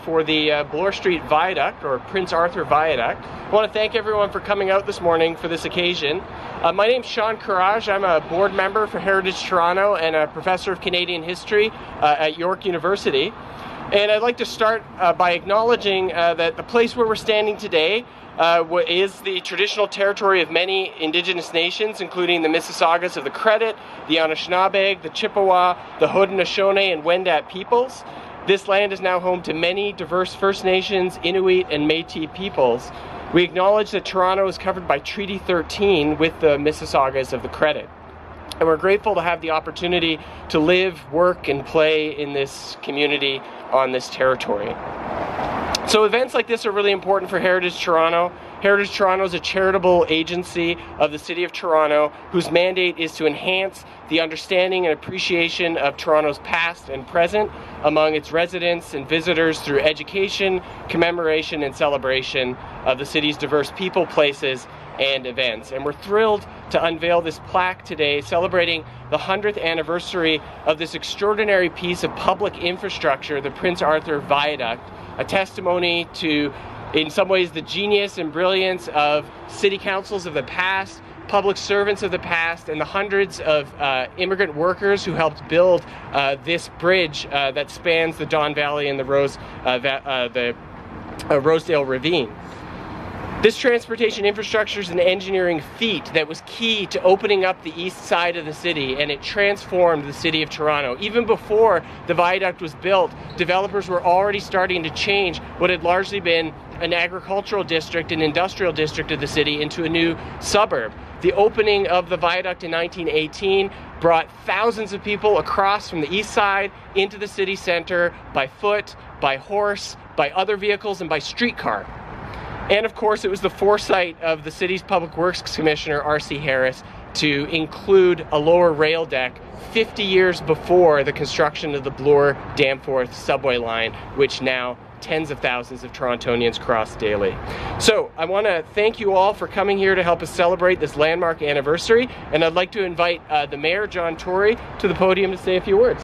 for the Bloor Street Viaduct, or Prince Edward Viaduct. I want to thank everyone for coming out this morning for this occasion. My name's Sean Kheraj. I'm a board member for Heritage Toronto and a professor of Canadian history at York University. And I'd like to start by acknowledging that the place where we're standing today is the traditional territory of many Indigenous nations, including the Mississaugas of the Credit, the Anishinaabe, the Chippewa, the Haudenosaunee, and Wendat peoples. This land is now home to many diverse First Nations, Inuit, and Métis peoples. We acknowledge that Toronto is covered by Treaty 13 with the Mississaugas of the Credit. And we're grateful to have the opportunity to live, work, and play in this community on this territory. So events like this are really important for Heritage Toronto. Heritage Toronto is a charitable agency of the City of Toronto whose mandate is to enhance the understanding and appreciation of Toronto's past and present among its residents and visitors through education, commemoration, and celebration of the city's diverse people, places, and events. And we're thrilled to unveil this plaque today celebrating the 100th anniversary of this extraordinary piece of public infrastructure, the Prince Edward Viaduct, a testimony to, in some ways, the genius and brilliance of city councils of the past, public servants of the past, and the hundreds of immigrant workers who helped build this bridge that spans the Don Valley and the Rosedale Ravine. This transportation infrastructure is an engineering feat that was key to opening up the east side of the city, and it transformed the City of Toronto. Even before the viaduct was built, developers were already starting to change what had largely been an agricultural district and industrial district of the city into a new suburb. The opening of the viaduct in 1918 brought thousands of people across from the east side into the city center by foot, by horse, by other vehicles, and by streetcar. And of course, it was the foresight of the city's Public Works Commissioner, R.C. Harris, to include a lower rail deck 50 years before the construction of the Bloor-Danforth subway line, which now tens of thousands of Torontonians cross daily. So I want to thank you all for coming here to help us celebrate this landmark anniversary, and I'd like to invite the Mayor John Tory to the podium to say a few words.